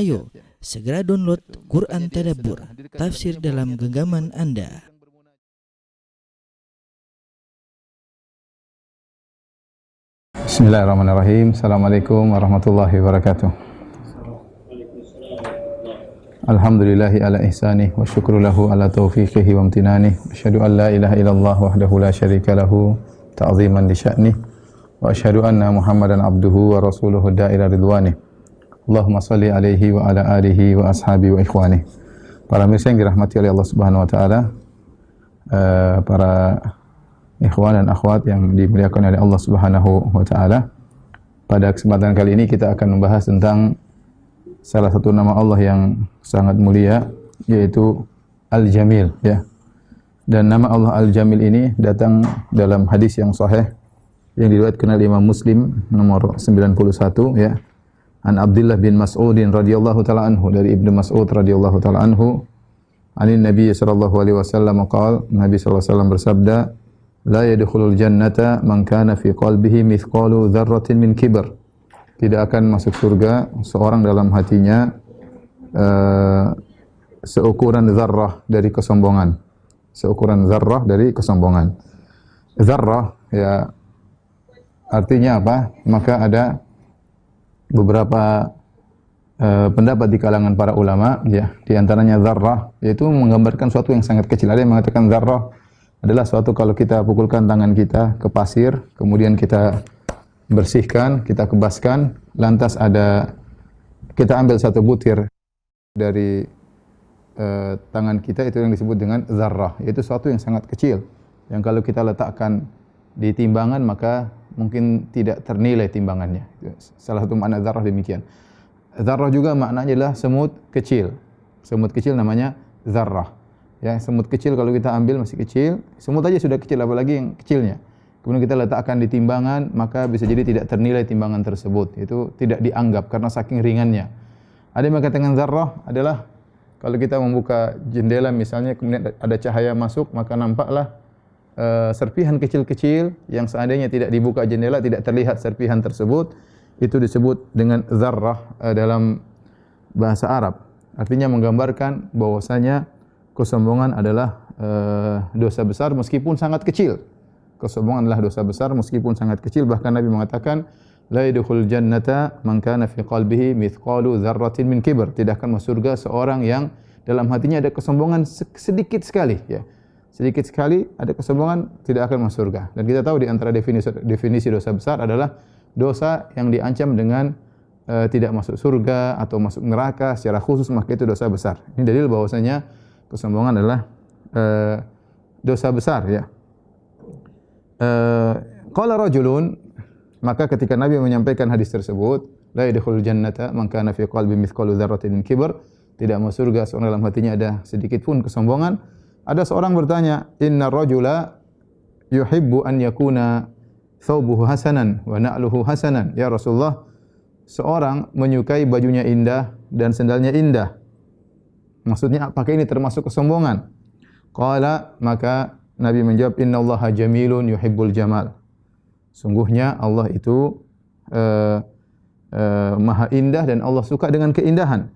Ayo, segera download Quran Tadabbur, tafsir dalam genggaman Anda. Bismillahirrahmanirrahim. Assalamualaikum warahmatullahi wabarakatuh. Alhamdulillahi ala ihsanih wa syukru lahu ala taufiqihi wa amtinanih. Asyhadu an la ilaha illallah wahdahu la syarika lahu ta'ziman li sya'nih. Wa asyhadu anna Muhammadan abduhu wa rasuluhu da'ila ridwanih. Allahumma salli alaihi wa ala alihi wa ashabi wa ikhwanih. Para mirsa yang dirahmati oleh Allah Subhanahu wa taala, para ikhwan dan akhwat yang dimuliakan oleh Allah Subhanahu wa taala. Pada kesempatan kali ini kita akan membahas tentang salah satu nama Allah yang sangat mulia, yaitu Al-Jamil, ya. Dan nama Allah Al-Jamil ini datang dalam hadis yang sahih yang diriwayatkan oleh Imam Muslim nomor 91, ya. An Abdullah bin Mas'ud radhiyallahu taala anhu, dari Ibnu Mas'ud radhiyallahu taala anhu, anin Nabi sallallahu alaihi wasallam qala, Nabi sallallahu alaihi wasallam bersabda, la yadkhulul jannata man kana fi qalbihi mithqalu dzarratin min kibr. Tidak akan masuk surga seorang dalam hatinya seukuran zarrah dari kesombongan. Seukuran zarrah dari kesombongan. Zarrah, ya, artinya apa? Maka ada beberapa pendapat di kalangan para ulama, ya. Di antaranya zarrah, yaitu menggambarkan sesuatu yang sangat kecil. Ada yang mengatakan zarrah adalah suatu kalau kita pukulkan tangan kita ke pasir, kemudian kita bersihkan, kita kebaskan, lantas kita ambil satu butir dari tangan kita, itu yang disebut dengan zarrah. Itu suatu yang sangat kecil, yang kalau kita letakkan di timbangan maka mungkin tidak ternilai timbangannya. Salah satu makna zarrah demikian. Zarrah juga maknanya adalah semut kecil. Semut kecil namanya zarrah. Ya, semut kecil kalau kita ambil masih kecil, semut aja sudah kecil, apalagi yang kecilnya. Kemudian kita letakkan di timbangan, maka bisa jadi tidak ternilai timbangan tersebut. Itu tidak dianggap karena saking ringannya. Ada yang mengatakan zarrah adalah kalau kita membuka jendela misalnya, kemudian ada cahaya masuk, maka nampaklah serpihan kecil-kecil yang seandainya tidak dibuka jendela tidak terlihat serpihan tersebut. Itu disebut dengan zarrah dalam bahasa Arab. Artinya menggambarkan bahwasanya kesombongan adalah dosa besar meskipun sangat kecil. Kesombongan adalah dosa besar meskipun sangat kecil. Bahkan Nabi mengatakan, la yadkhulul jannata man kana fi qalbihi mithqalu dzarratin min kibr. Tidak akan masuk surga seorang yang dalam hatinya ada kesombongan sedikit sekali, ya. Sedikit sekali ada kesombongan, tidak akan masuk surga. Dan kita tahu di antara definisi dosa besar adalah dosa yang diancam dengan tidak masuk surga atau masuk neraka secara khusus, maka itu dosa besar. Ini dalil bahwasanya kesombongan adalah dosa besar, ya. Qala rajulun, maka ketika Nabi menyampaikan hadis tersebut, la yadkhulul jannata man kana fi qalbi mithqalu dzarratin min kibr, tidak masuk surga seorang dalam hatinya ada sedikit pun kesombongan. Ada seorang bertanya, inna rajula yuhibbu an yakuna thawbuhu hasanan wa na'luhu hasanan. Ya Rasulullah, seorang menyukai bajunya indah dan sendalnya indah. Maksudnya apakah ini termasuk kesombongan? Qala, maka Nabi menjawab, innallaha jamilun yuhibbul jamal. Sungguhnya Allah itu maha indah dan Allah suka dengan keindahan.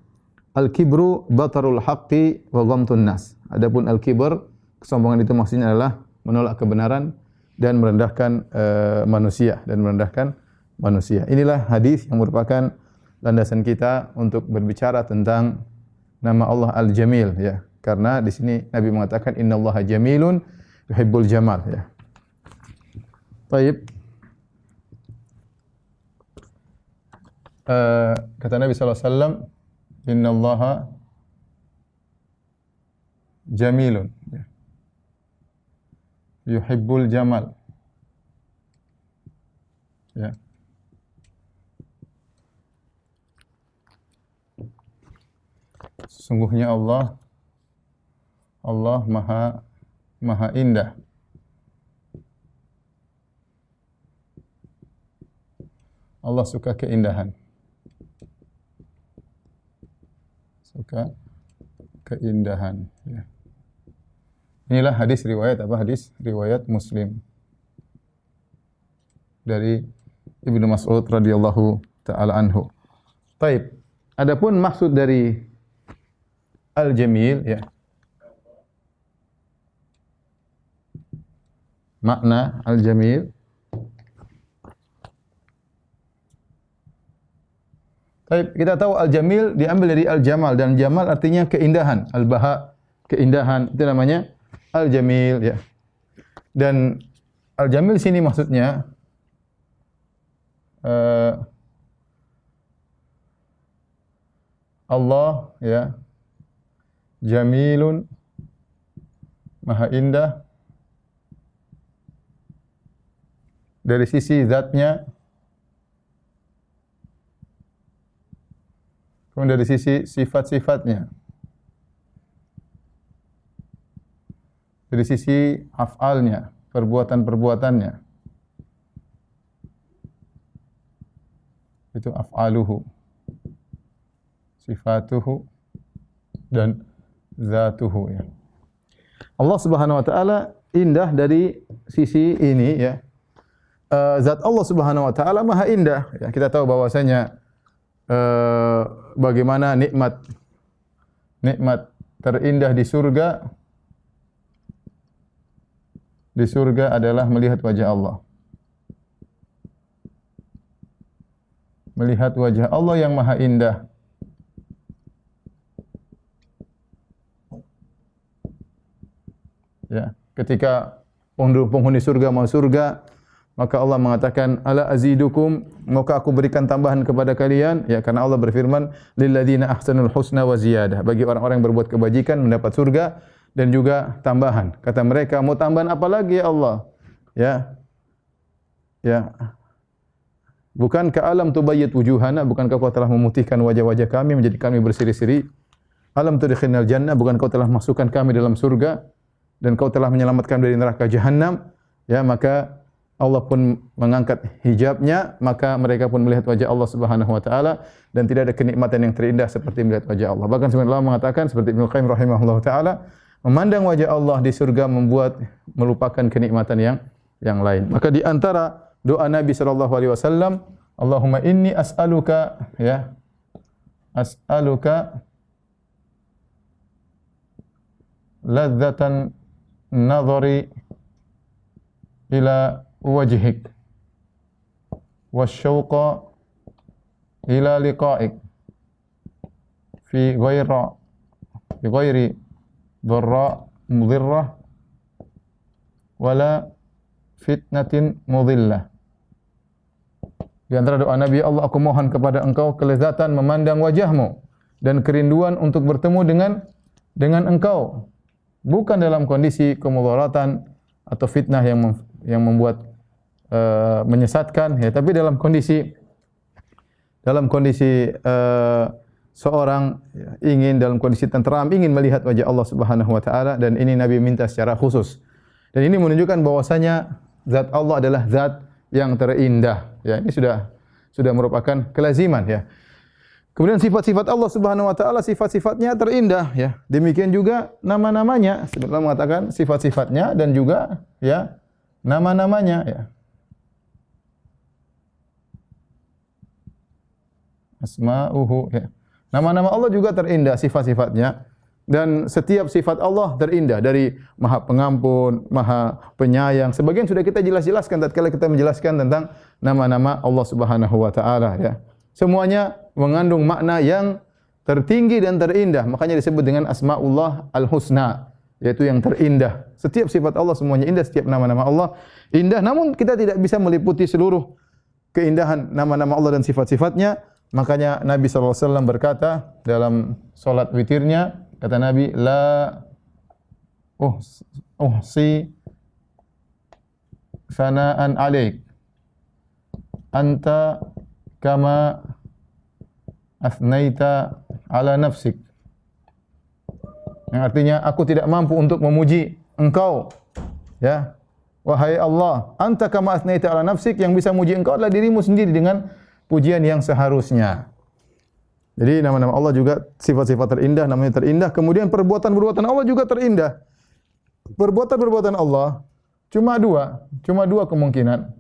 Al-kibru batarul haqqi wa ghamtun nas. Adapun al-kibr, kesombongan itu maksudnya adalah menolak kebenaran dan merendahkan manusia. Inilah hadis yang merupakan landasan kita untuk berbicara tentang nama Allah Al-Jamil, ya. Karena di sini Nabi mengatakan innallaha jamilun yuhibbul jamal, ya. Baik. Kata Nabi sallallahu alaihi wasallam, innallaha jamilun, ya. Yuhibbul jamal. Ya. Sesungguhnya Allah maha indah. Allah suka keindahan. Suka keindahan, ya. Inilah hadis riwayat apa? Hadis riwayat Muslim dari Ibnu Mas'ud radhiyallahu taala anhu. Baik. Adapun maksud dari al-jamil ya. Makna al-jamil. Kita tahu al-jamil diambil dari al-jamal dan jamal artinya keindahan, al-baha, keindahan. Itu namanya al-jamil ya. Dan al-jamil sini maksudnya Allah ya, jamilun, maha indah dari sisi zatnya, kemudian dari sisi sifat-sifatnya, dari sisi af'alnya, perbuatan-perbuatannya. Itu af'aluhu, sifatuhu, dan zatuhu ya. Allah Subhanahu wa taala indah dari sisi ini ya. Zat Allah Subhanahu wa taala maha indah ya. Kita tahu bahwasanya bagaimana nikmat terindah di surga. Di surga adalah melihat wajah Allah. Melihat wajah Allah yang maha indah. Ya, ketika penghuni surga mau surga, maka Allah mengatakan, "Ala azidukum, maukah aku berikan tambahan kepada kalian?" Ya, karena Allah berfirman, "Lilladzina ahsanul husna wa ziyadah." Bagi orang-orang yang berbuat kebajikan mendapat surga dan juga tambahan. Kata mereka, "Mau tambahan apa lagi ya Allah?" Ya. Ya. Bukankah alam tubayyit wujuhana, bukankah kau telah memutihkan wajah-wajah kami menjadi kami berseri-seri? Alam tudkhilnal jannah, bukan kau telah masukkan kami dalam surga dan kau telah menyelamatkan dari neraka jahanam? Ya, maka Allah pun mengangkat hijabnya, maka mereka pun melihat wajah Allah Subhanahu wa taala dan tidak ada kenikmatan yang terindah seperti melihat wajah Allah. Bahkan sebagian ulama mengatakan seperti Ibnu Qayyim rahimahullahu taala, memandang wajah Allah di surga membuat melupakan kenikmatan yang lain. Maka di antara doa Nabi sallallahu alaihi wasallam, Allahumma inni as'aluka ya, as'aluka ladzatan nadhari ila wajhik wasyauqa ila liqa'ik fi ghairi dharra mudhirrah wala fitnatin mudhillah. Di antara doa Nabi, Allah aku mohon kepada engkau kelezatan memandang wajahmu dan kerinduan untuk bertemu dengan engkau, bukan dalam kondisi kemudaratan atau fitnah yang membuat menyesatkan ya, tapi dalam kondisi seorang ya, ingin dalam kondisi tenteram, ingin melihat wajah Allah Subhanahu wa taala, dan ini Nabi minta secara khusus. Dan ini menunjukkan bahwasanya zat Allah adalah zat yang terindah. Ya, ini sudah merupakan kelaziman ya. Kemudian sifat-sifat Allah Subhanahu wa taala, sifat-sifatnya terindah ya. Demikian juga nama-namanya. Sebenarnya mengatakan sifat-sifatnya dan juga ya nama-namanya ya. Asma'uhu ya. Nama-nama Allah juga terindah sifat-sifatnya. Dan setiap sifat Allah terindah, dari Maha Pengampun, Maha Penyayang. Sebagian sudah kita jelaskan tatkala kita menjelaskan tentang nama-nama Allah Subhanahu wa taala ya. Semuanya mengandung makna yang tertinggi dan terindah. Makanya disebut dengan Asmaullah Al-Husna, yaitu yang terindah. Setiap sifat Allah semuanya indah, setiap nama-nama Allah indah. Namun kita tidak bisa meliputi seluruh keindahan nama-nama Allah dan sifat-sifatnya. Makanya Nabi sallallahu alaihi wasallam berkata dalam salat witirnya, kata Nabi, la uhsi sana'an alaik anta kama asnaita ala nafsik. Yang artinya aku tidak mampu untuk memuji engkau ya, wahai Allah, anta kama asnaita ala nafsik, yang bisa memuji engkau adalah dirimu sendiri dengan pujian yang seharusnya. Jadi nama-nama Allah juga sifat-sifat terindah, namanya terindah. Kemudian perbuatan-perbuatan Allah juga terindah. Perbuatan-perbuatan Allah cuma dua kemungkinan.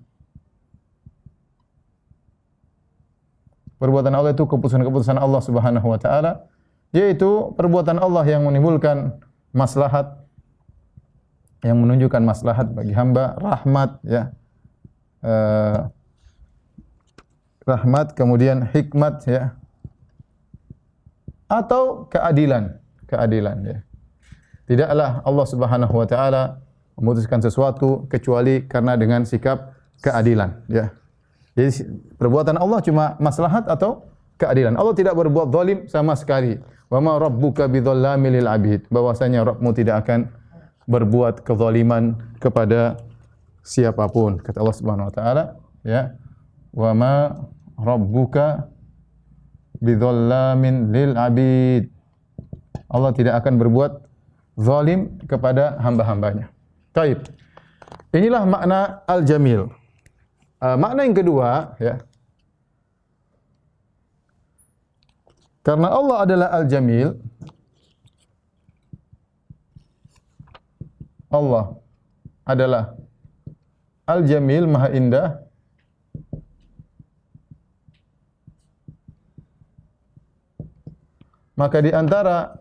Perbuatan Allah itu keputusan-keputusan Allah Subhanahu wa taala, yaitu perbuatan Allah yang menimbulkan maslahat, yang menunjukkan maslahat bagi hamba, rahmat ya. Rahmat, kemudian hikmat ya. Atau keadilan ya. Tidaklah Allah Subhanahu wa taala memutuskan sesuatu kecuali karena dengan sikap keadilan ya. Jadi perbuatan Allah cuma maslahat atau keadilan. Allah tidak berbuat zalim sama sekali. Wa ma rabbuka bidzallamil lil abid. Bahwasanya Rabbmu tidak akan berbuat kezaliman kepada siapapun. Kata Allah Subhanahu wa taala ya. Wa ma rabbuka bidzallamin lil abid. Allah tidak akan berbuat zalim kepada hamba-hambanya. Baik. Inilah makna al-jamil. Makna yang kedua ya. Karena Allah adalah al-jamil, Allah adalah al-jamil, maha indah. Maka di antara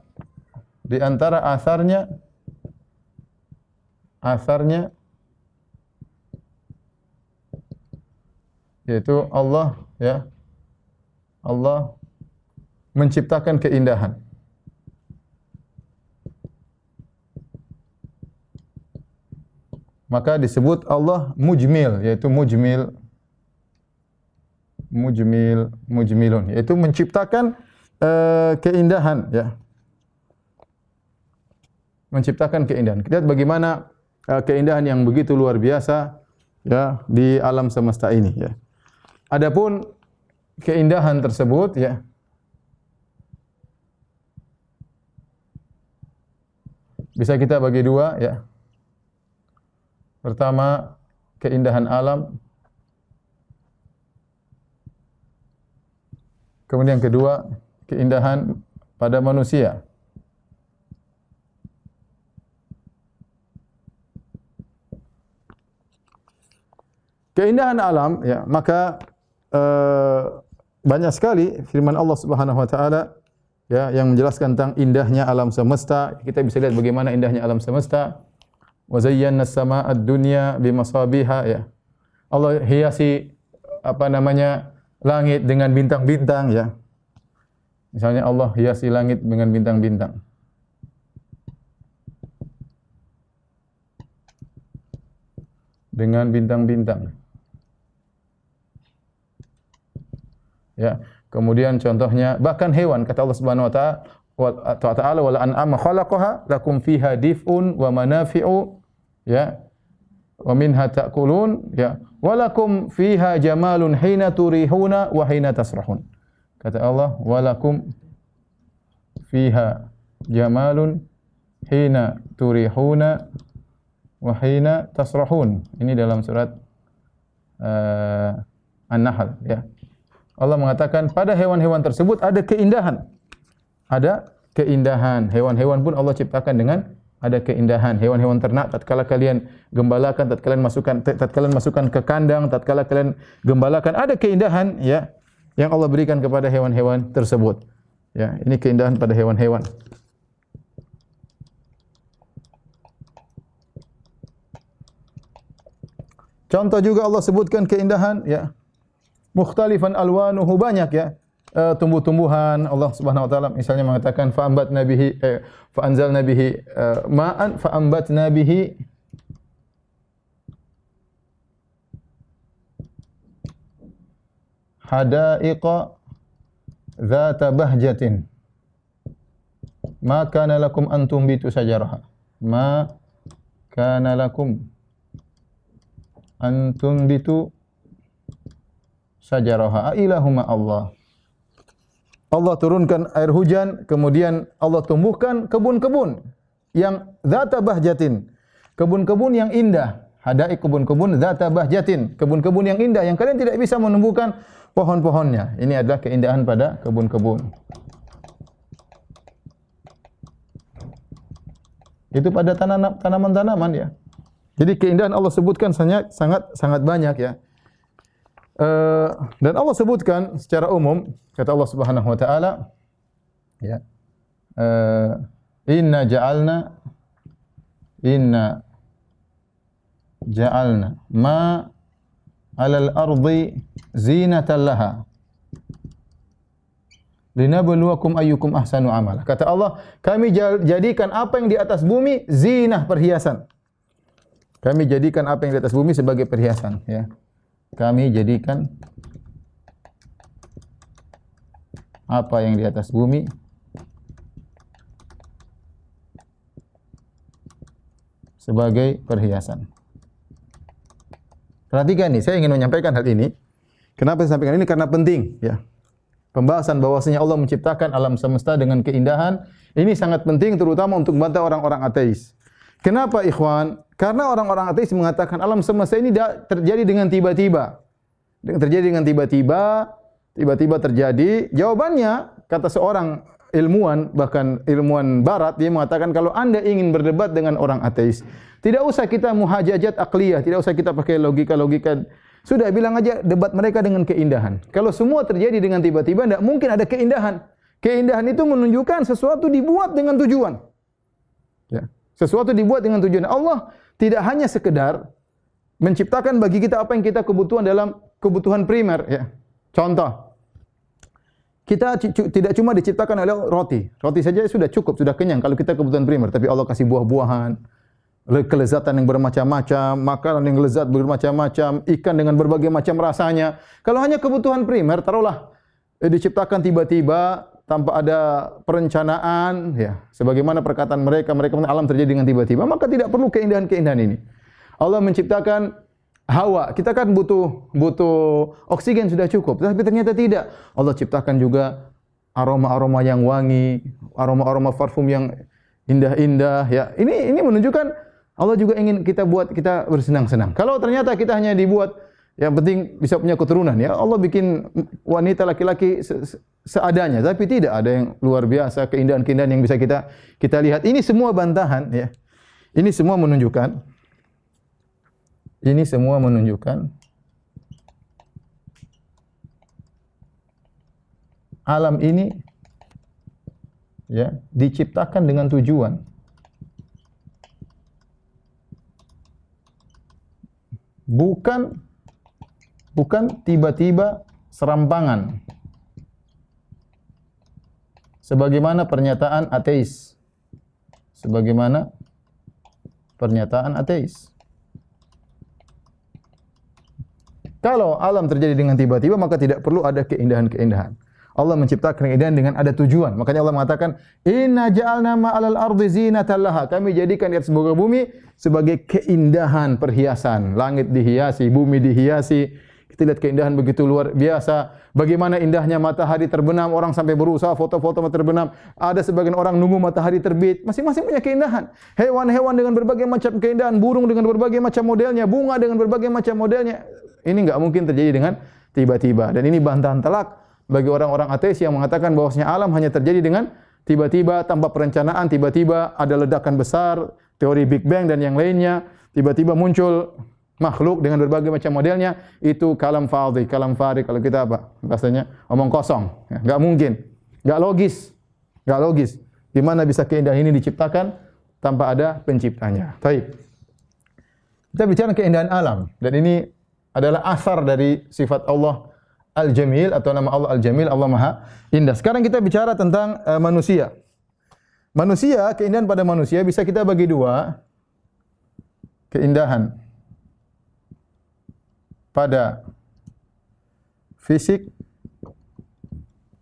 asarnya yaitu Allah ya. Allah menciptakan keindahan. Maka disebut Allah mujmil, yaitu mujmilun, yaitu menciptakan keindahan ya. Menciptakan keindahan. Kita lihat bagaimana keindahan yang begitu luar biasa ya di alam semesta ini ya. Adapun keindahan tersebut ya bisa kita bagi dua ya. Pertama, keindahan alam. Kemudian yang kedua, keindahan pada manusia. Keindahan alam ya, maka banyak sekali firman Allah Subhanahu wa taala ya yang menjelaskan tentang indahnya alam semesta. Kita bisa lihat bagaimana indahnya alam semesta. Wa zayyana as-samaa'a ad-dunya bimasabiha ya. Allah hiasi langit dengan bintang-bintang ya. Misalnya Allah hiasi langit dengan bintang-bintang. Dengan bintang-bintang. Ya, kemudian contohnya bahkan hewan kata Allah Subhanahu wa taala wal an'ama khalaqaha lakum fiha dif'un wa manafi'u ya wa minha ta'kulun ya walakum fiha jamalun hina turihuna wa hina tasrahun. Kata Allah walakum fiha jamalun hina turihuna wa hina tasrahun. Ini dalam surat An-Nahl ya. Allah mengatakan pada hewan-hewan tersebut ada keindahan. Ada keindahan. Hewan-hewan pun Allah ciptakan dengan ada keindahan. Hewan-hewan ternak tatkala kalian gembalakan, tatkala kalian masukkan ke kandang, tatkala kalian gembalakan ada keindahan ya yang Allah berikan kepada hewan-hewan tersebut. Ya, ini keindahan pada hewan-hewan. Contoh juga Allah sebutkan keindahan ya. Mukhtalifan alwanuhu banyak ya. Tumbuh-tumbuhan Allah Subhanahu wa taala misalnya mengatakan fa'ambatna bihi fa'anzalna bihi ma'an fa'ambatna bihi hadaiqa dzata bahjatin ma kana lakum an tumbitu sajaraha ma kana lakum an tumbitu sajaraha ilahumma Allah. Allah turunkan air hujan, kemudian Allah tumbuhkan kebun-kebun yang dzata bahjatin, kebun-kebun yang indah. Hadaik kebun-kebun dzata bahjatin, kebun-kebun yang indah yang kalian tidak bisa menumbuhkan pohon-pohonnya. Ini adalah keindahan pada kebun-kebun. Itu pada tanaman-tanaman ya. Jadi keindahan Allah sebutkan sangat banyak ya. Dan Allah sebutkan secara umum, kata Allah Subhanahu wa taala, ya. Inna ja'alna ma 'alal ardi zinatan laha linabluwakum ayyukum ahsanu amala. Kata Allah, kami jadikan apa yang di atas bumi zinah, perhiasan. Kami jadikan apa yang di atas bumi sebagai perhiasan, ya. Kami jadikan apa yang di atas bumi sebagai perhiasan. Perhatikan nih, saya ingin menyampaikan hal ini. Kenapa saya sampaikan ini? Karena penting, ya. Pembahasan bahwasanya Allah menciptakan alam semesta dengan keindahan, ini sangat penting terutama untuk membantah orang-orang ateis. Kenapa, ikhwan? Karena orang-orang ateis mengatakan alam semesta ini terjadi dengan tiba-tiba. Terjadi dengan tiba-tiba terjadi. Jawabannya, kata seorang ilmuwan, bahkan ilmuwan barat, dia mengatakan kalau Anda ingin berdebat dengan orang ateis, tidak usah kita muhajajat aqliyah, tidak usah kita pakai logika-logika. Sudah, bilang aja debat mereka dengan keindahan. Kalau semua terjadi dengan tiba-tiba, tidak mungkin ada keindahan. Keindahan itu menunjukkan sesuatu dibuat dengan tujuan. Ya. Sesuatu dibuat dengan tujuan. Allah tidak hanya sekedar menciptakan bagi kita apa yang kita kebutuhan dalam kebutuhan primer. Ya. Contoh, kita tidak cuma diciptakan oleh roti. Roti saja sudah cukup, sudah kenyang kalau kita kebutuhan primer. Tapi Allah kasih buah-buahan, kelezatan yang bermacam-macam, makanan yang lezat bermacam-macam, ikan dengan berbagai macam rasanya. Kalau hanya kebutuhan primer, taruhlah diciptakan tiba-tiba tanpa ada perencanaan, ya. Sebagaimana perkataan mereka alam terjadi dengan tiba-tiba, maka tidak perlu keindahan-keindahan ini. Allah menciptakan hawa, kita kan butuh oksigen sudah cukup, tapi ternyata tidak. Allah ciptakan juga aroma-aroma yang wangi, aroma-aroma parfum yang indah-indah, ya. Ini menunjukkan Allah juga ingin kita bersenang-senang. Kalau ternyata kita hanya dibuat yang penting bisa punya keturunan, ya. Allah bikin wanita laki-laki seadanya, tapi tidak ada yang luar biasa, keindahan-keindahan yang bisa kita lihat. Ini semua bantahan, ya. Ini semua menunjukkan alam ini, ya, diciptakan dengan tujuan. Bukan tiba-tiba serampangan. Sebagaimana pernyataan ateis. Kalau alam terjadi dengan tiba-tiba, maka tidak perlu ada keindahan-keindahan. Allah menciptakan keindahan dengan ada tujuan. Makanya Allah mengatakan, "Inna ja'alna ma'alal ardi zinatan laha." Kami jadikan di atas muka bumi sebagai keindahan, perhiasan. Langit dihiasi, bumi dihiasi. Kita lihat keindahan begitu luar biasa. Bagaimana indahnya matahari terbenam, orang sampai berusaha foto-foto matahari terbenam. Ada sebagian orang nunggu matahari terbit. Masing-masing punya keindahan. Hewan-hewan dengan berbagai macam keindahan, burung dengan berbagai macam modelnya, bunga dengan berbagai macam modelnya. Ini enggak mungkin terjadi dengan tiba-tiba. Dan ini bantahan telak bagi orang-orang ateis yang mengatakan bahwasanya alam hanya terjadi dengan tiba-tiba, tanpa perencanaan, tiba-tiba ada ledakan besar, teori Big Bang dan yang lainnya, tiba-tiba muncul makhluk dengan berbagai macam modelnya. Itu kalam fadhi, kalam farik, kalau kita apa? Bahasanya omong kosong. Ya, enggak mungkin. Enggak logis. Di mana bisa keindahan ini diciptakan tanpa ada penciptanya. Baik. Kita bicara keindahan alam, dan ini adalah asar dari sifat Allah Al-Jamil, atau nama Allah Al-Jamil, Allah Maha Indah. Sekarang kita bicara tentang manusia. Manusia, keindahan pada manusia bisa kita bagi dua. Keindahan pada fisik,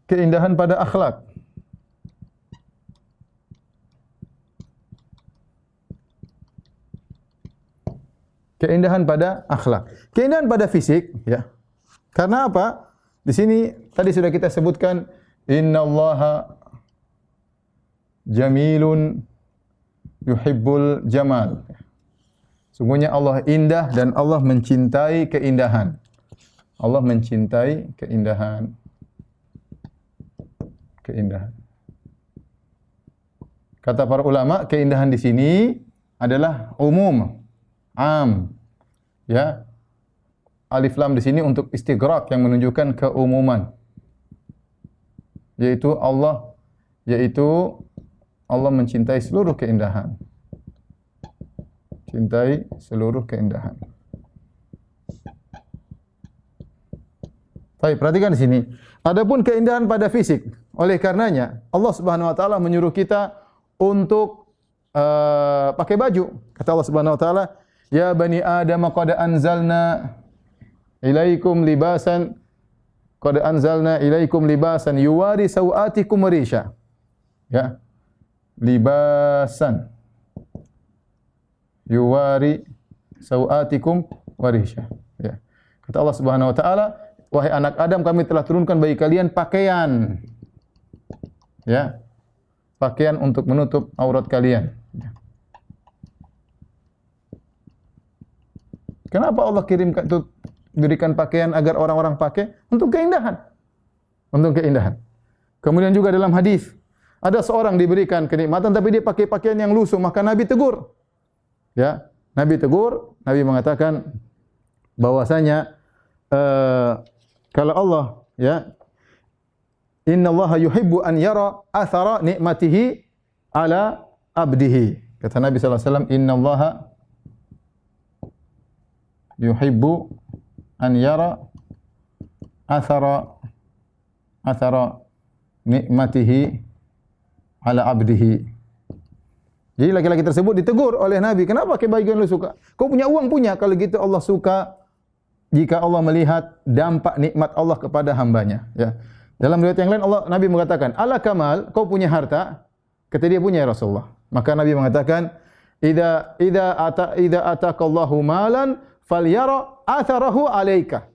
keindahan pada akhlak. Keindahan pada akhlak. Keindahan pada fisik, ya. Karena apa? Di sini tadi sudah kita sebutkan, innallaha jamilun yuhibbul jamal. Sungguhnya Allah indah dan Allah mencintai keindahan. Allah mencintai keindahan. Kata para ulama, keindahan di sini adalah umum, am, ya. alif lam di sini untuk istighraq yang menunjukkan keumuman. Yaitu Allah mencintai seluruh keindahan. Cintai seluruh keindahan. Baik, perhatikan di sini. Adapun keindahan pada fisik, oleh karenanya Allah Subhanahu wa taala menyuruh kita untuk pakai baju. Kata Allah Subhanahu wa taala, "Ya bani Adam, qad anzalna ilaikum libasan yuwari sawatikum warisha." Ya. Libasan yuwari sawatikum warisha. Ya. Kata Allah Subhanahu wa taala, "Wahai anak Adam, kami telah turunkan bagi kalian pakaian." Ya. Pakaian untuk menutup aurat kalian. Kenapa Allah berikan pakaian agar orang-orang pakai? Untuk keindahan. Untuk keindahan. Kemudian juga dalam hadis, ada seorang diberikan kenikmatan tapi dia pakai pakaian yang lusuh, maka Nabi tegur. Ya, Nabi tegur, Nabi mengatakan bahwasanya kalau Allah, ya, innallaha yuhibbu an yara athara nikmatihi ala abdihi. Kata Nabi sallallahu alaihi wasallam, innallaha yuhibbu an yara athara nikmatihi ala abdihi. Jadi laki-laki tersebut ditegur oleh Nabi, kenapa pakai baju yang lu suka? Kau punya uang punya, kalau gitu Allah suka jika Allah melihat dampak nikmat Allah kepada hambanya. Ya. Dalam riwayat yang lain Nabi mengatakan, ala kamal, kau punya harta? Kata dia punya ya Rasulullah. Maka Nabi mengatakan, idza ataqallahu malan falyara atharahu alaika.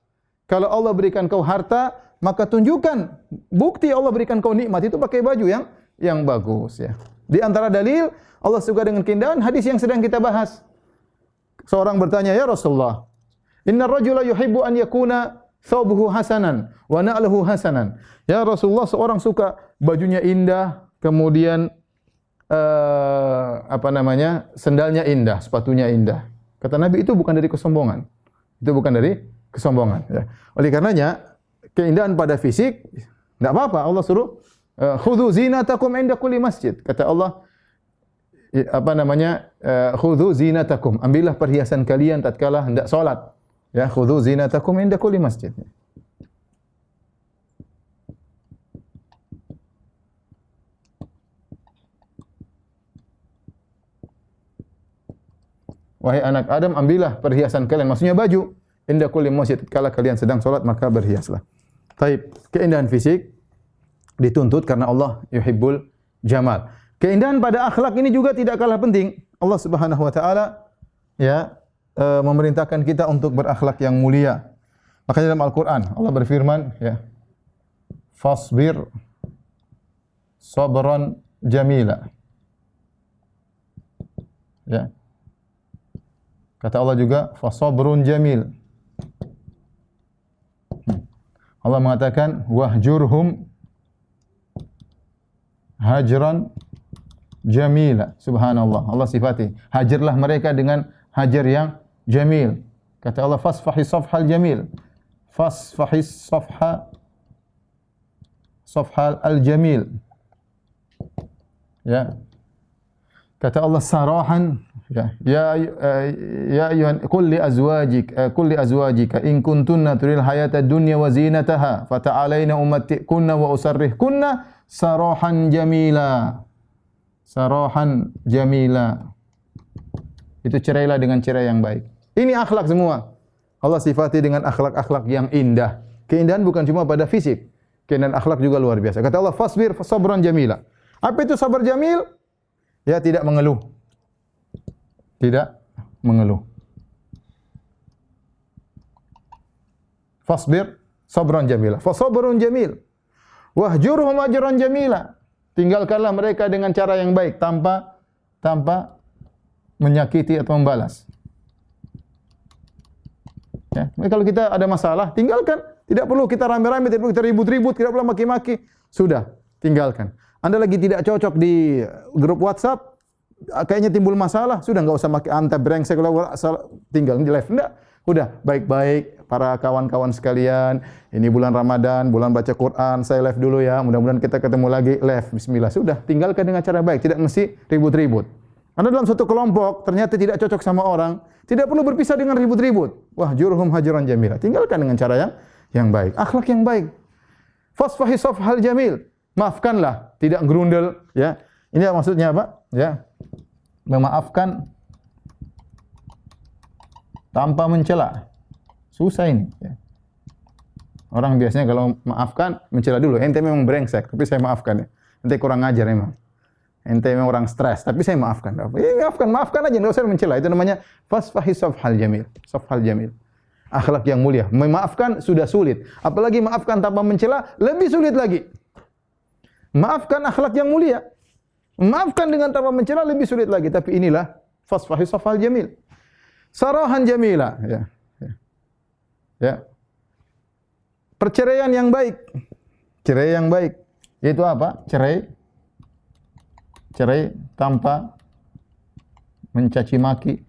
Kalau Allah berikan kau harta, maka tunjukkan bukti Allah berikan kau nikmat itu pakai baju yang bagus, ya. Di antara dalil Allah suka dengan keindahan hadis yang sedang kita bahas. Seorang bertanya, "Ya Rasulullah, innar rajula yuhibbu an yakuna thawbuhu hasanan wa na'luhu hasanan." Ya Rasulullah, seorang suka bajunya indah, kemudian sendalnya indah, sepatunya indah. Kata Nabi, itu bukan dari kesombongan. Itu bukan dari kesombongan, ya. Oleh karenanya keindahan pada fisik enggak apa-apa. Allah suruh khudhu zinatakum inda kulli masjid. Kata Allah, khudhu zinatakum, ambillah perhiasan kalian tatkala hendak salat. Ya, khudhu zinatakum inda kulli masjid. Wahai anak Adam, ambillah perhiasan kalian, maksudnya baju, inda kulli masjid, tatkala kalian sedang salat maka berhiaslah. Taib, keindahan fisik dituntut karena Allah yuhibbul jamal. Keindahan pada akhlak ini juga tidak kalah penting. Allah Subhanahu wa taala memerintahkan kita untuk berakhlak yang mulia. Makanya dalam Al-Qur'an Allah berfirman, ya, fasbir sabran jamila. Ya. Kata Allah juga fasabrun jamil. Allah mengatakan wahjurhum hajran jamila. Subhanallah. Allah sifati, hajarlah mereka dengan hajar yang jamil. Kata Allah, fasfahis safhal jamil. Fasfahis safhal al-jamil. Ya. Kata Allah sarahan, ya ayuhan qul li azwajika in kuntunna turil hayata dunya wa zinataha fata'alaina umatti'kunna wa usarrihkunna sarahan jamila. Sarahan jamila. Itu cerailah dengan cerai yang baik. Ini akhlak semua. Allah sifati dengan akhlak-akhlak yang indah. Keindahan bukan cuma pada fisik. Keindahan akhlak juga luar biasa. Kata Allah, fasbir sabran jamila. Apa itu sabar jamil? Ya, tidak mengeluh. Tidak mengeluh. Fasbir sabran jamila. Fasabrun jamil. Wahjurhum ajran jamila. Tinggalkanlah mereka dengan cara yang baik, tanpa menyakiti atau membalas. Ya, kalau kita ada masalah, tinggalkan. Tidak perlu kita rame-rame, tidak perlu kita ribut-ribut, tidak perlu maki-maki. Sudah, tinggalkan. Anda lagi tidak cocok di grup WhatsApp, kayaknya timbul masalah, sudah enggak usah pakai anta brengsek, tinggal di live. Enggak. Udah baik-baik, para kawan-kawan sekalian, ini bulan Ramadan, bulan baca Quran, saya live dulu ya. Mudah-mudahan kita ketemu lagi live. Bismillah. Sudah, tinggalkan dengan cara baik, tidak mesti ribut-ribut. Anda dalam suatu kelompok ternyata tidak cocok sama orang, tidak perlu berpisah dengan ribut-ribut. Wah, jurhum hajaran jamila. Tinggalkan dengan cara yang baik, akhlak yang baik. Fasfahi safhal jamil. Maafkanlah, tidak gerundel, ya. Ini maksudnya apa? Ya. Memaafkan tanpa mencela. Susah ini. Ya. Orang biasanya kalau maafkan, mencela dulu. Ente memang brengsek, tapi saya maafkan ya. Ente kurang ajar memang. Ente memang orang stres, tapi saya maafkan. Maafkan aja, nggak usah mencela. Itu namanya fasfahi safhal jamil. Safhal jamil. Akhlak yang mulia. Memaafkan sudah sulit. Apalagi maafkan tanpa mencela, lebih sulit lagi. Maafkan akhlak yang mulia. Maafkan dengan tanpa mencela lebih sulit lagi. Tapi inilah fasfahi safhal jamil. Sarahan jamila, ya. Ya. Perceraian yang baik. Cerai yang baik. Yaitu apa? Cerai tanpa mencaci maki,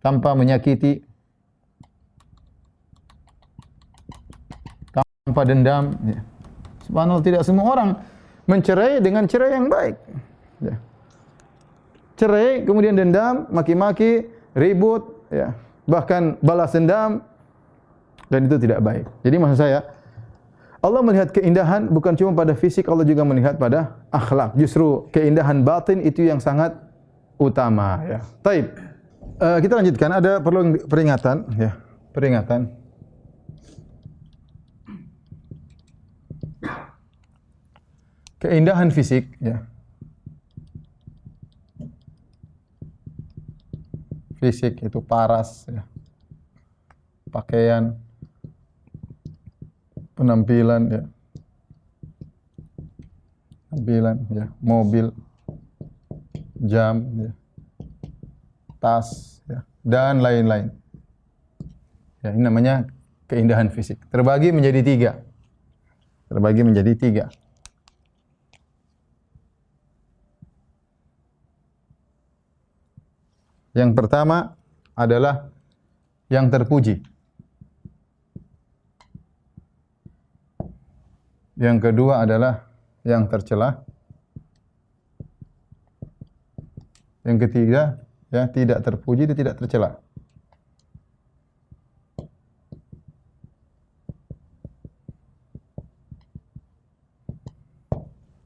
tanpa menyakiti, tanpa dendam. Ya. Subhanallah, tidak semua orang mencerai dengan cerai yang baik. Ya. Cerai, kemudian dendam, maki-maki, ribut, ya, bahkan balas dendam, dan itu tidak baik. Jadi maksud saya, Allah melihat keindahan bukan cuma pada fisik, Allah juga melihat pada akhlak. Justru keindahan batin itu yang sangat utama. Ya. Taib. Kita lanjutkan. Ada perlu peringatan, ya, peringatan. Keindahan fisik, ya. Fisik itu paras, ya. Pakaian, penampilan, ya. Penampilan, ya. Mobil, jam, ya. Tas, ya. Dan lain-lain. Ya, ini namanya keindahan fisik. Terbagi menjadi tiga. Terbagi menjadi tiga. Yang pertama adalah yang terpuji. Yang kedua adalah yang tercela. Yang ketiga, ya, tidak terpuji dan tidak tercela.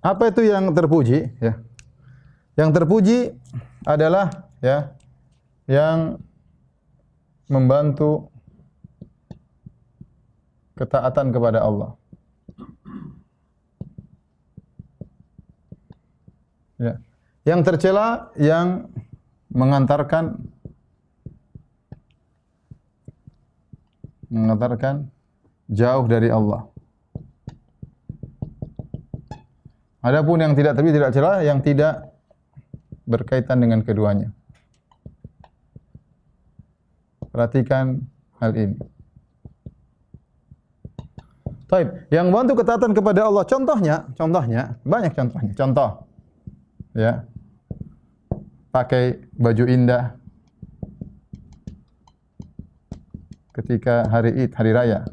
Apa itu yang terpuji? Ya. Yang terpuji adalah, ya, yang membantu ketaatan kepada Allah. Ya. Yang tercela yang mengantarkan jauh dari Allah. Adapun yang tidak terpuji, tidak tercela, yang tidak berkaitan dengan keduanya. Perhatikan hal ini. Taib, yang bantu ketaatan kepada Allah, contohnya banyak contohnya. Contoh, ya, pakai baju indah ketika hari Id, hari raya,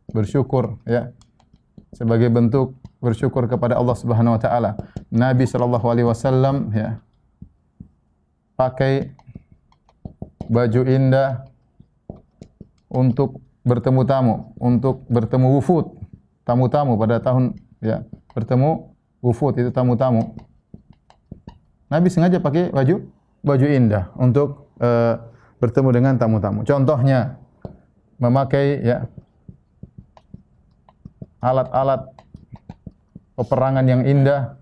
bersyukur, ya, sebagai bentuk bersyukur kepada Allah Subhanahu Wa Taala. Nabi Shallallahu Alaihi Wasallam, ya, pakai baju indah untuk bertemu tamu, untuk bertemu wufud, tamu-tamu pada tahun, ya, bertemu wufud itu tamu-tamu. Nabi sengaja pakai baju indah untuk bertemu dengan tamu-tamu. Contohnya memakai, ya, alat-alat peperangan yang indah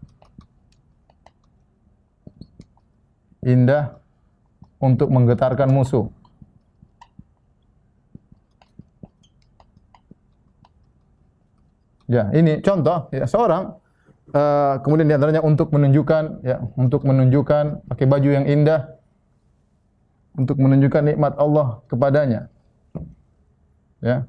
untuk menggetarkan musuh. Ya, ini contoh, ya, seorang kemudian diantaranya untuk menunjukkan, ya, untuk menunjukkan pakai baju yang indah untuk menunjukkan nikmat Allah kepadanya. Ya.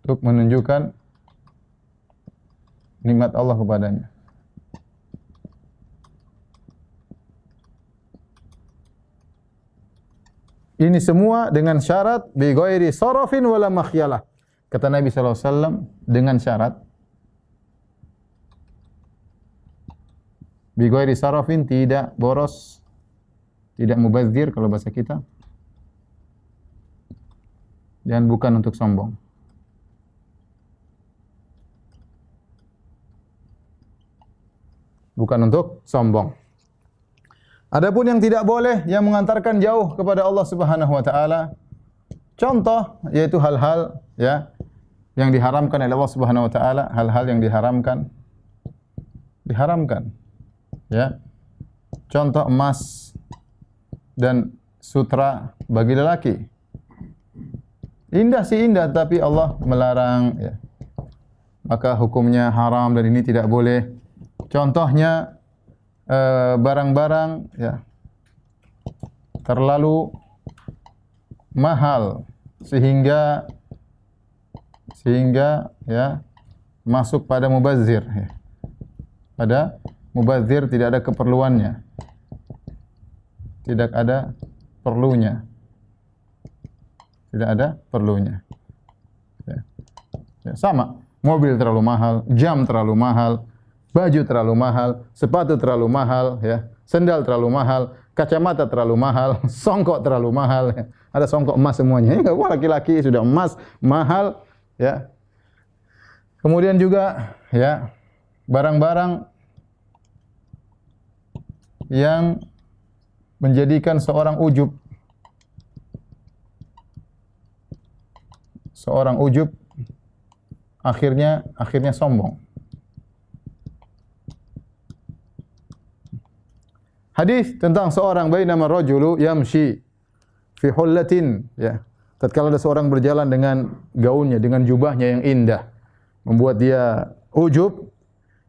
Untuk menunjukkan nikmat Allah kepadanya. Ini semua dengan syarat bi ghairi sarafin wala makhyalah. Kata Nabi sallallahu alaihi wasallam, dengan syarat bi ghairi sarafin, tidak boros, tidak mubazir kalau bahasa kita, dan bukan untuk sombong. Bukan untuk sombong. Adapun yang tidak boleh, yang mengantarkan jauh kepada Allah Subhanahu wa taala, contoh yaitu hal-hal ya yang diharamkan oleh Allah Subhanahu wa taala, hal-hal yang diharamkan. Ya. Contoh emas dan sutra bagi lelaki. Indah sih indah, tapi Allah melarang ya. Maka hukumnya haram dan ini tidak boleh. Contohnya barang-barang ya terlalu mahal sehingga ya masuk pada mubazir ya. Pada mubazir tidak ada keperluannya. Tidak ada perlunya. Tidak ada perlunya. Ya. Ya, sama, mobil terlalu mahal, jam terlalu mahal, baju terlalu mahal, sepatu terlalu mahal, ya, sendal terlalu mahal, kacamata terlalu mahal, songkok terlalu mahal. Ya. Ada songkok emas semuanya. Ya, wah, laki-laki sudah emas mahal, ya. Kemudian juga, ya, barang-barang yang menjadikan seorang ujub, akhirnya sombong. Hadis tentang seorang bainama rajulu yamshi fi hullatin, ya. Tatkala ada seorang berjalan dengan gaunnya, dengan jubahnya yang indah, membuat dia ujub,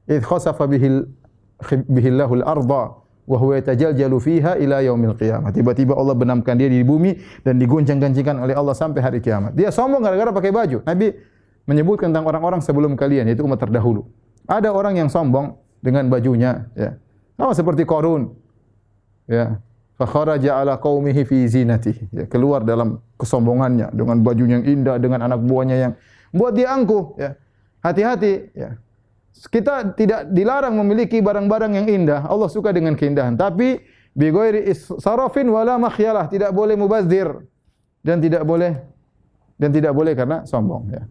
id khasafa bihillahu al-ardha wa huwa yatajaljalu fiha ila yaumil qiyamah. Tiba-tiba Allah benamkan dia di bumi dan diguncang-gancingkan oleh Allah sampai hari kiamat. Dia sombong gara-gara pakai baju. Nabi menyebutkan tentang orang-orang sebelum kalian, yaitu umat terdahulu. Ada orang yang sombong dengan bajunya, ya. Sama seperti Qarun. Ya, fa kharaja ala qaumihi fi zinatihi, ya, keluar dalam kesombongannya dengan bajunya yang indah, dengan anak buahnya yang buat dia angkuh, ya. Hati-hati, ya. Kita tidak dilarang memiliki barang-barang yang indah. Allah suka dengan keindahan, tapi bi ghairi sarafin wala makhyalah, tidak boleh mubazir dan tidak boleh karena sombong, ya.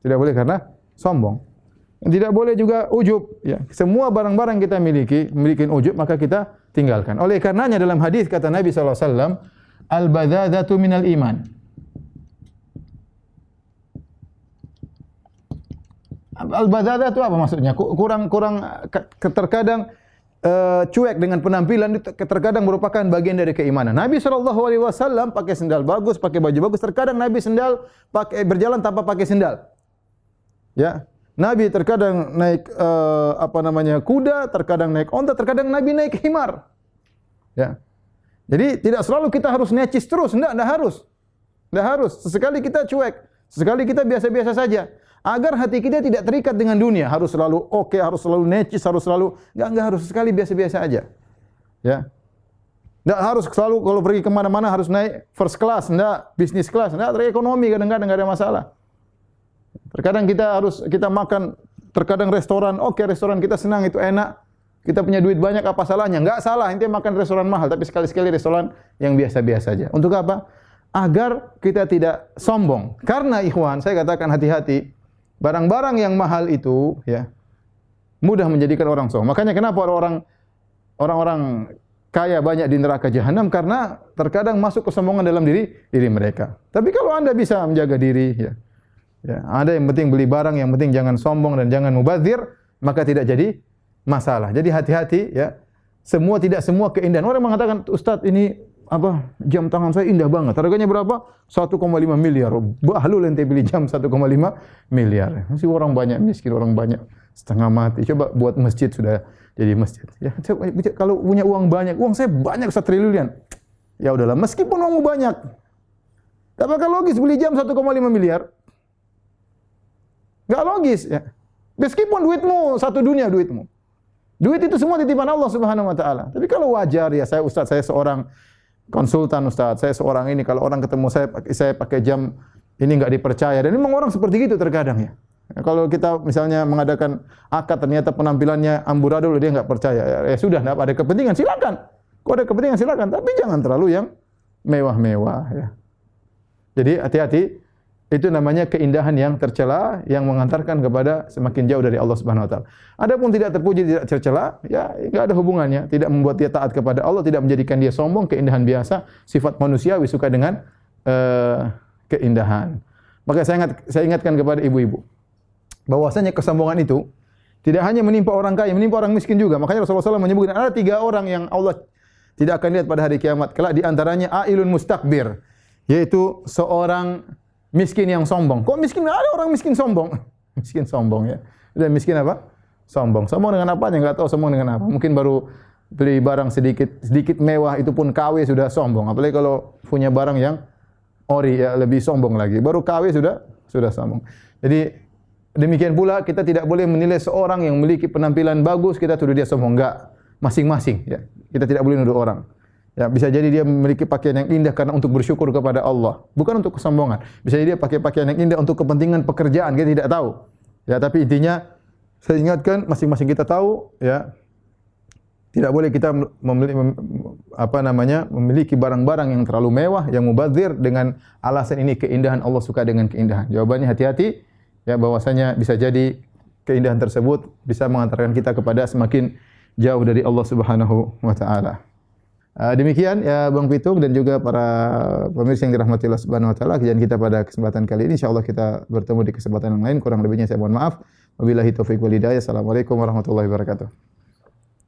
Tidak boleh karena sombong. Tidak boleh juga ujub, ya. Semua barang-barang kita memiliki ujub, maka kita tinggalkan. Oleh karenanya dalam hadis kata Nabi sallallahu alaihi wasallam, al-badzadzatu minal iman. Al-badzadzah itu apa maksudnya? Kurang terkadang cuek dengan penampilan, terkadang merupakan bagian dari keimanan. Nabi sallallahu alaihi wasallam pakai sendal bagus, pakai baju bagus, terkadang Nabi berjalan tanpa pakai sendal. Ya. Nabi terkadang naik kuda, terkadang naik onta, terkadang Nabi naik himar. Ya. Jadi tidak selalu kita harus necis terus, enggak harus. Enggak harus. Sesekali kita cuek, sesekali kita biasa-biasa saja. Agar hati kita tidak terikat dengan dunia, harus selalu oke, harus selalu necis, harus selalu enggak harus, sekali biasa-biasa aja. Ya. Enggak harus selalu kalau pergi kemana mana harus naik first class, enggak business class, enggak, ekonomi kadang-kadang enggak ada masalah. Terkadang kita makan, terkadang restoran, oke, restoran kita senang, itu enak. Kita punya duit banyak, apa salahnya? Enggak salah, intinya makan restoran mahal, tapi sekali-sekali restoran yang biasa-biasa saja. Untuk apa? Agar kita tidak sombong. Karena ikhwan, saya katakan hati-hati, barang-barang yang mahal itu, ya, mudah menjadikan orang sombong. Makanya kenapa orang-orang kaya banyak di neraka jahanam, karena terkadang masuk kesombongan dalam diri mereka. Tapi kalau Anda bisa menjaga diri, ya, ada yang penting beli barang, yang penting jangan sombong dan jangan mubazir, maka tidak jadi masalah. Jadi hati-hati, ya. Tidak semua keindahan. Orang mengatakan, Ustaz, ini jam tangan saya indah banget. Harganya berapa? 1,5 miliar. Bahlul ente beli jam 1,5 miliar. Masih orang banyak miskin, orang banyak setengah mati. Coba buat masjid sudah jadi masjid. Ya, kalau punya uang banyak, uang saya banyak 1 triliun. Ya udahlah, meskipun uangmu banyak. Apakah logis beli jam 1,5 miliar? Enggak logis, ya. Meskipun duitmu satu dunia duitmu. Duit itu semua titipan Allah Subhanahu wa taala. Tapi kalau wajar ya, saya ustaz, saya seorang konsultan ustaz, saya seorang ini, kalau orang ketemu saya pakai jam ini enggak dipercaya. Dan memang orang seperti itu terkadang ya. Kalau kita misalnya mengadakan akad ternyata penampilannya amburadul dia enggak percaya. Ya sudah, enggak ada kepentingan silakan. Kalau ada kepentingan silakan, tapi jangan terlalu yang mewah-mewah ya. Jadi hati-hati, itu namanya keindahan yang tercela yang mengantarkan kepada semakin jauh dari Allah Subhanahu wa taala. Adapun tidak terpuji, tidak tercela, ya enggak ada hubungannya, tidak membuat dia taat kepada Allah, tidak menjadikan dia sombong, keindahan biasa, sifat manusiawi suka dengan keindahan. Maka saya ingatkan kepada ibu-ibu bahwasanya kesombongan itu tidak hanya menimpa orang kaya, menimpa orang miskin juga. Makanya Rasulullah SAW menyebutkan ada 3 orang yang Allah tidak akan lihat pada hari kiamat kelak, di antaranya ailun mustakbir, yaitu seorang miskin yang sombong. Kok miskin? Ada orang miskin sombong. Miskin sombong ya. Udah miskin apa? Sombong. Sombong dengan apa? Enggak tahu sombong dengan apa. Mungkin baru beli barang sedikit mewah, itu pun KW sudah sombong. Apalagi kalau punya barang yang ori ya, lebih sombong lagi. Baru KW sudah sombong. Jadi demikian pula kita tidak boleh menilai seorang yang memiliki penampilan bagus kita tuduh dia sombong. Enggak. Masing-masing ya. Kita tidak boleh nuduh orang. Ya, bisa jadi dia memiliki pakaian yang indah karena untuk bersyukur kepada Allah, bukan untuk kesombongan. Bisa jadi dia pakai pakaian yang indah untuk kepentingan pekerjaan, kita tidak tahu. Ya, tapi intinya saya ingatkan masing-masing kita tahu ya. Tidak boleh kita memiliki barang-barang yang terlalu mewah, yang mubazir dengan alasan ini keindahan, Allah suka dengan keindahan. Jawabannya hati-hati ya, bahwasanya bisa jadi keindahan tersebut bisa mengantarkan kita kepada semakin jauh dari Allah Subhanahu wa taala. Demikian ya Bang Pitung dan juga para pemirsa yang dirahmati Allah Subhanahu wa taala, kajian kita pada kesempatan kali ini. Insyaallah kita bertemu di kesempatan yang lain. Kurang lebihnya saya mohon maaf. Wabillahi taufiq wal hidayah. Assalamualaikum warahmatullahi wabarakatuh.